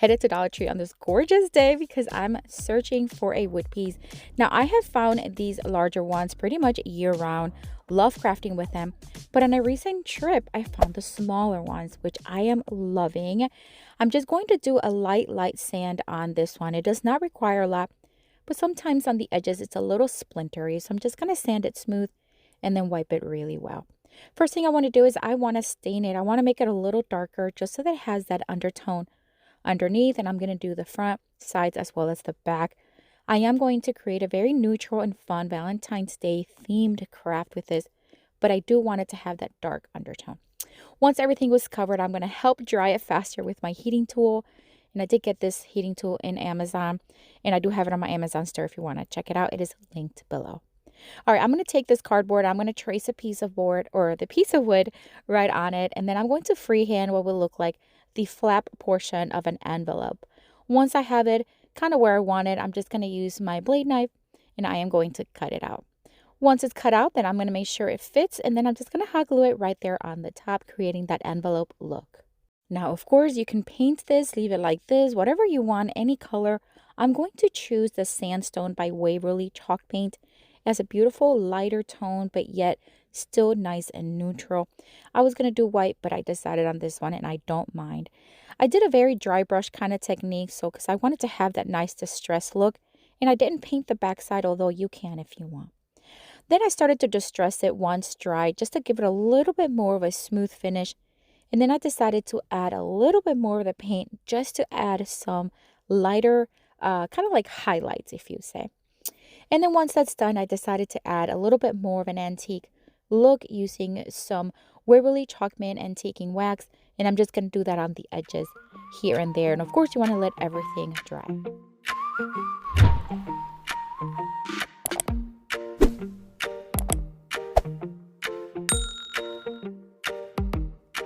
headed to Dollar Tree on this gorgeous day because I'm searching for a wood piece. Now, I have found these larger ones pretty much year round. Love crafting with them. But on a recent trip, I found the smaller ones, which I am loving. I'm just going to do a light sand on this one. It does not require a lot, but sometimes on the edges it's a little splintery. So I'm just going to sand it smooth and then wipe it really well. First thing I want to do is I want to stain it. I want to make it a little darker just so that it has that undertone underneath, and I'm going to do the front, sides, as well as the back. I am going to create a very neutral and fun Valentine's Day themed craft with this, but I do want it to have that dark undertone. Once everything was covered, I'm going to help dry it faster with my heating tool. And I did get this heating tool in Amazon, and I do have it on my Amazon store if you want to check it out. It is linked below. All right, I'm going to take this cardboard. I'm going to trace a piece of board or the piece of wood right on it. And then I'm going to freehand what will look like the flap portion of an envelope. Once I have it kind of where I want it, I'm just going to use my blade knife and I am going to cut it out. Once it's cut out, then I'm going to make sure it fits. And then I'm just going to hot glue it right there on the top, creating that envelope look. Now, of course, you can paint this, leave it like this, whatever you want, any color. I'm going to choose the Sandstone by Waverly chalk paint. It has a beautiful lighter tone, but yet still nice and neutral. I was going to do white, but I decided on this one, and I don't mind. I did a very dry brush kind of technique, so because I wanted to have that nice distressed look, and I didn't paint the backside, although you can if you want. Then I started to distress it once dry, just to give it a little bit more of a smooth finish. And then I decided to add a little bit more of the paint just to add some lighter, kind of like highlights, if you say. And then once that's done, I decided to add a little bit more of an antique look using some Waverly Chalkman antiquing wax. And I'm just going to do that on the edges here and there. And of course, you want to let everything dry.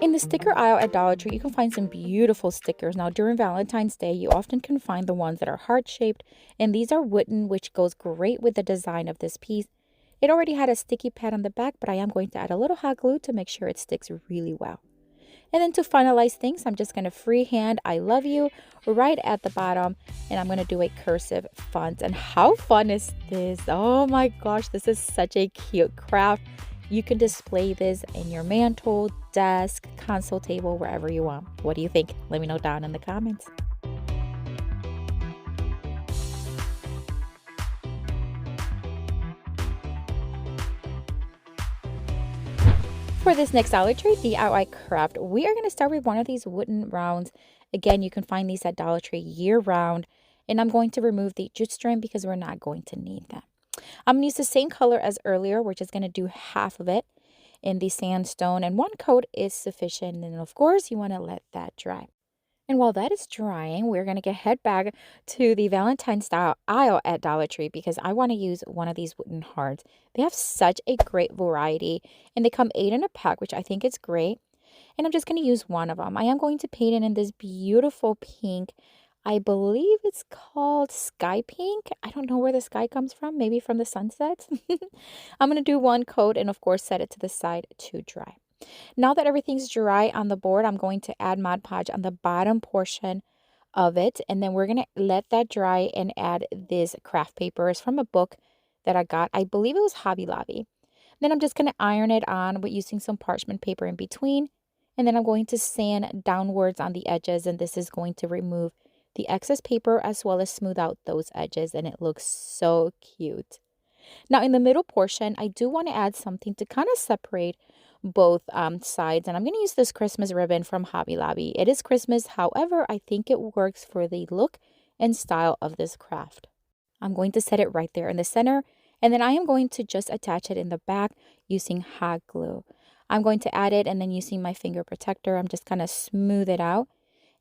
In the sticker aisle at Dollar Tree, you can find some beautiful stickers. Now, during Valentine's Day, you often can find the ones that are heart-shaped, and these are wooden, which goes great with the design of this piece. It already had a sticky pad on the back, but I am going to add a little hot glue to make sure it sticks really well. And then to finalize things, I'm just going to freehand I love you right at the bottom, and I'm going to do a cursive font. And how fun is this? Oh my gosh, this is such a cute craft. You can display this in your mantle, desk, console table, wherever you want. What do you think? Let me know down in the comments. For this next Dollar Tree DIY craft, we are going to start with one of these wooden rounds. Again, you can find these at Dollar Tree year round. And I'm going to remove the jute string because we're not going to need them. I'm going to use the same color as earlier. We're just going to do half of it in the sandstone, and one coat is sufficient. And of course, you want to let that dry. And while that is drying, we're going to head back to the Valentine style aisle at Dollar Tree because I want to use one of these wooden hearts. They have such a great variety, and they come 8 in a pack, which I think is great. And I'm just going to use one of them. I am going to paint it in this beautiful pink. I believe it's called sky pink. I don't know where the sky comes from. Maybe from the sunset. I'm going to do one coat and of course set it to the side to dry. Now that everything's dry on the board, I'm going to add Mod Podge on the bottom portion of it. And then we're going to let that dry and add this craft paper. It's from a book that I got. I believe it was Hobby Lobby. Then I'm just going to iron it on with using some parchment paper in between. And then I'm going to sand downwards on the edges. And this is going to remove the excess paper as well as smooth out those edges, and it looks so cute. Now in the middle portion, I do want to add something to kind of separate both sides, and I'm going to use this Christmas ribbon from Hobby Lobby. It is Christmas, however, I think it works for the look and style of this craft. I'm going to set it right there in the center, and then I am going to just attach it in the back using hot glue. I'm going to add it, and then using my finger protector, I'm just going to smooth it out.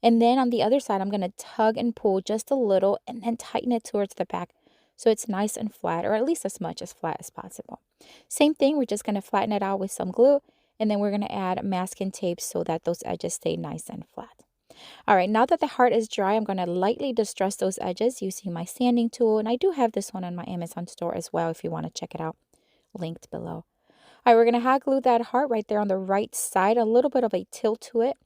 And then on the other side, I'm going to tug and pull just a little and then tighten it towards the back so it's nice and flat, or at least as much as flat as possible. Same thing, we're just going to flatten it out with some glue, and then we're going to add masking tape so that those edges stay nice and flat. All right, now that the heart is dry, I'm going to lightly distress those edges using my sanding tool, and I do have this one on my Amazon store as well if you want to check it out, linked below. All right, we're going to hot glue that heart right there on the right side, a little bit of a tilt to it.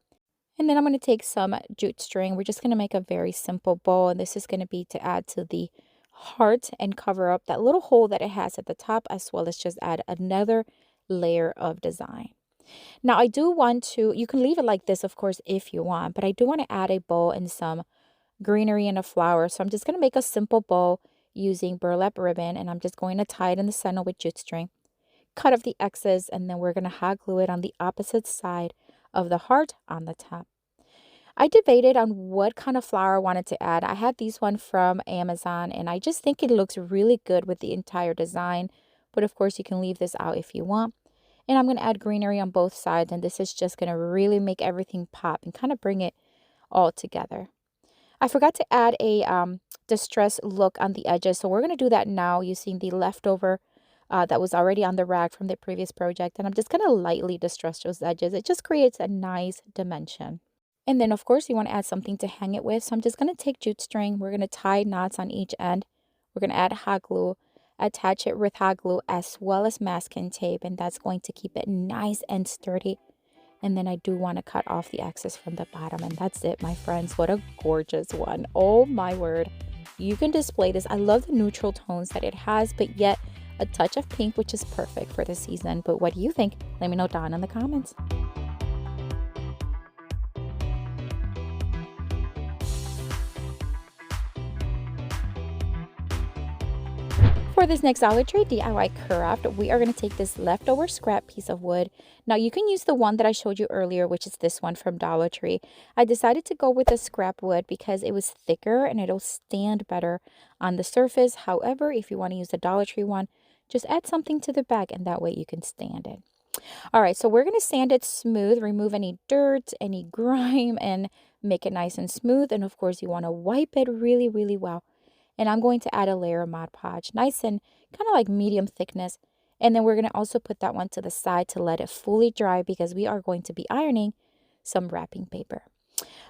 And then I'm going to take some jute string. We're just going to make a very simple bow, and this is going to be to add to the heart and cover up that little hole that it has at the top, as well as just add another layer of design. Now I do want to, you can leave it like this of course if you want, but I do want to add a bow and some greenery and a flower. So I'm just going to make a simple bow using burlap ribbon, and I'm just going to tie it in the center with jute string, cut off the excess, and then we're going to hot glue it on the opposite side of the heart on the top. I debated on what kind of flower I wanted to add. I had these one from Amazon, and I just think it looks really good with the entire design. But of course, you can leave this out if you want. And I'm going to add greenery on both sides, and this is just going to really make everything pop and kind of bring it all together. I forgot to add a distressed look on the edges, so we're going to do that now using the leftover that was already on the rag from the previous project. And I'm just going to lightly distress those edges. It just creates a nice dimension. And then, of course, you want to add something to hang it with. So I'm just going to take jute string. We're going to tie knots on each end. We're going to add hot glue, attach it with hot glue as well as masking tape. And that's going to keep it nice and sturdy. And then I do want to cut off the excess from the bottom. And that's it, my friends. What a gorgeous one. Oh, my word. You can display this. I love the neutral tones that it has, but yet a touch of pink, which is perfect for the season. But what do you think? Let me know down in the comments. For this next Dollar Tree DIY craft, we are going to take this leftover scrap piece of wood. Now you can use the one that I showed you earlier, which is this one from Dollar Tree. I decided to go with the scrap wood because it was thicker and it'll stand better on the surface. However, if you want to use the Dollar Tree one, just add something to the back and that way you can stand it. All right, so we're going to sand it smooth, remove any dirt, any grime, and make it nice and smooth. And of course, you want to wipe it really, really well. And I'm going to add a layer of Mod Podge, nice and kind of like medium thickness. And then we're going to also put that one to the side to let it fully dry because we are going to be ironing some wrapping paper.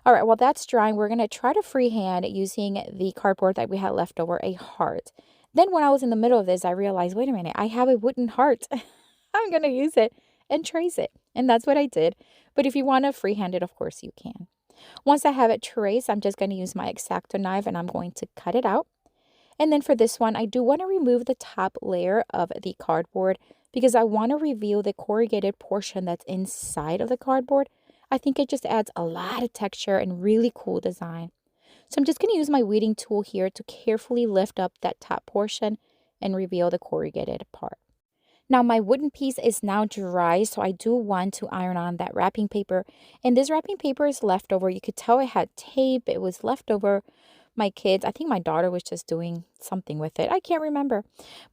All right, while that's drying, we're going to try to freehand using the cardboard that we had left over, a heart. Then when I was in the middle of this, I realized, wait a minute, I have a wooden heart. I'm going to use it and trace it. And that's what I did. But if you want to freehand it, of course you can. Once I have it traced, I'm just going to use my X-Acto knife and I'm going to cut it out. And then for this one, I do want to remove the top layer of the cardboard because I want to reveal the corrugated portion that's inside of the cardboard. I think it just adds a lot of texture and really cool design. So I'm just going to use my weeding tool here to carefully lift up that top portion and reveal the corrugated part. Now my wooden piece is now dry, so I do want to iron on that wrapping paper. And this wrapping paper is leftover. You could tell it had tape. It was leftover. My kids, I think my daughter was just doing something with it. I can't remember.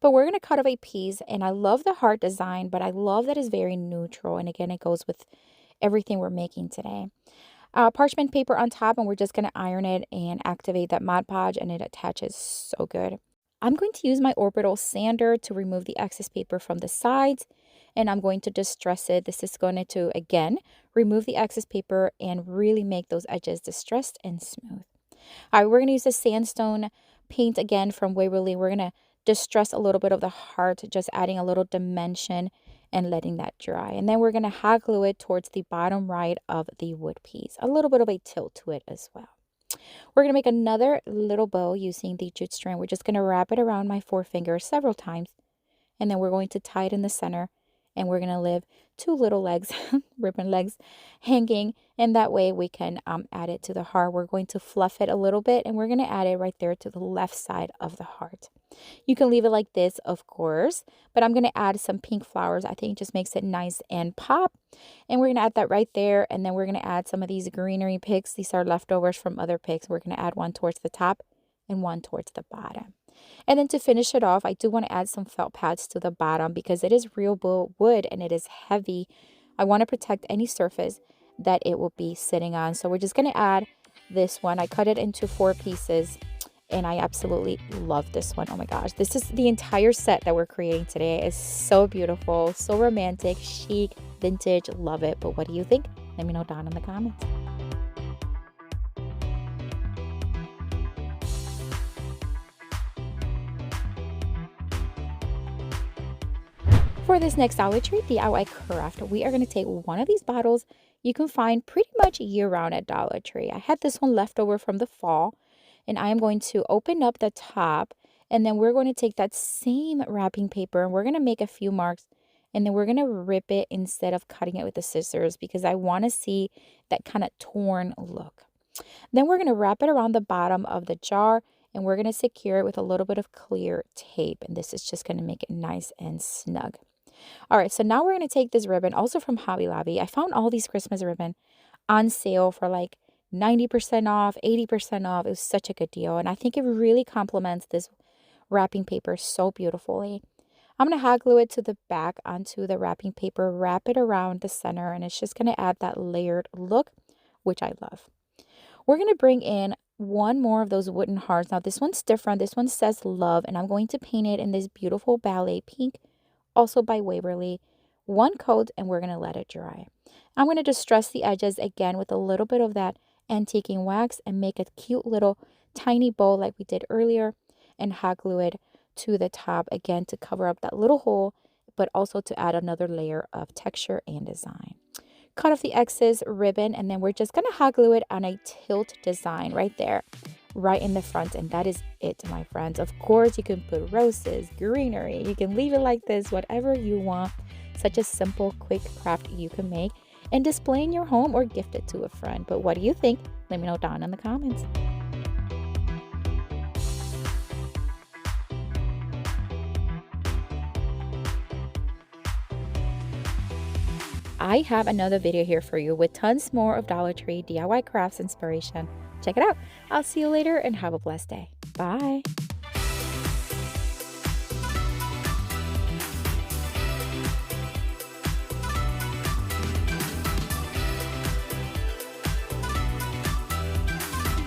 But we're going to cut off a piece. And I love the heart design, but I love that it's very neutral. And again, it goes with everything we're making today. Parchment paper on top, and we're just going to iron it and activate that Mod Podge, and it attaches so good. I'm going to use my orbital sander to remove the excess paper from the sides, and I'm going to distress it. This is going to, again, remove the excess paper and really make those edges distressed and smooth. All right, we're going to use the sandstone paint again from Waverly. We're going to distress a little bit of the heart, just adding a little dimension and letting that dry. And then we're going to hot glue it towards the bottom right of the wood piece. A little bit of a tilt to it as well. We're going to make another little bow using the jute string. We're just going to wrap it around my forefinger several times. And then we're going to tie it in the center. And we're going to leave two little legs, ribbon legs, hanging. And that way we can add it to the heart. We're going to fluff it a little bit. And we're going to add it right there to the left side of the heart. You can leave it like this, of course. But I'm going to add some pink flowers. I think it just makes it nice and pop. And we're going to add that right there. And then we're going to add some of these greenery picks. These are leftovers from other picks. We're going to add one towards the top and one towards the bottom. And then to finish it off, I do want to add some felt pads to the bottom because it is real wood and it is heavy. I want to protect any surface that it will be sitting on. So we're just going to add this one. I cut it into 4 pieces and I absolutely love this one. Oh my gosh, this is the entire set that we're creating today. It's so beautiful, so romantic, chic, vintage, love it. But what do you think? Let me know down in the comments. For this next Dollar Tree DIY craft, we are going to take one of these bottles you can find pretty much year-round at Dollar Tree. I had this one left over from the fall, and I am going to open up the top, and then we're going to take that same wrapping paper and we're going to make a few marks, and then we're going to rip it instead of cutting it with the scissors because I want to see that kind of torn look. Then we're going to wrap it around the bottom of the jar, and we're going to secure it with a little bit of clear tape, and this is just going to make it nice and snug. All right, so now we're going to take this ribbon, also from Hobby Lobby. I found all these Christmas ribbon on sale for like 90% off, 80% off. It was such a good deal, and I think it really complements this wrapping paper so beautifully. I'm going to hot glue it to the back onto the wrapping paper, wrap it around the center, and it's just going to add that layered look, which I love. We're going to bring in one more of those wooden hearts. Now, this one's different. This one says love, and I'm going to paint it in this beautiful ballet pink, also by Waverly. One coat, and we're going to let it dry. I'm going to distress the edges again with a little bit of that antiquing wax and make a cute little tiny bow like we did earlier, and hot glue it to the top again to cover up that little hole, but also to add another layer of texture and design. Cut off the excess ribbon, and then we're just going to hot glue it on a tilt design right there, right in the front, and that is it, my friends. Of course, you can put roses, greenery, you can leave it like this, whatever you want. Such a simple, quick craft you can make and display in your home or gift it to a friend. But what do you think? Let me know down in the comments. I have another video here for you with tons more of Dollar Tree DIY crafts inspiration. Check it out. I'll see you later and have a blessed day. Bye.